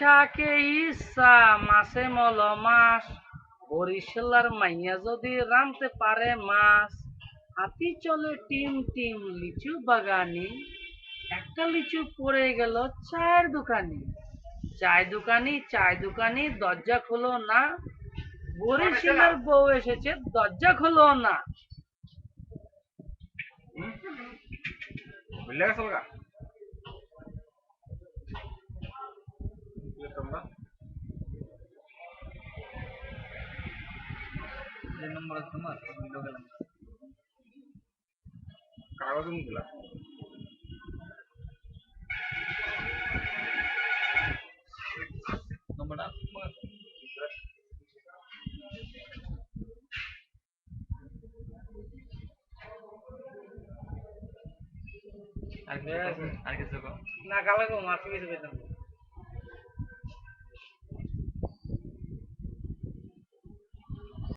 চাকে ইচ্ছা মাছে মল মাছ বরিশালার মাইয়া যদি রামতে পারে মাছ হাতি চলে টিম টিম লিচু বাগানি একটা লিচু পড়ে গেল চায়ের দোকানি চায় দোকানি দরজা খোলো না বরিশালের বউ এসেছে দরজা খোলো না। বুঝলে গেছো গা তোমরা যে নম্বর তোমার ভিডিও গেলাম কাগজ দিলা নম্বরটা আর কিছু না কালাগো মাছ কিছু পেতাম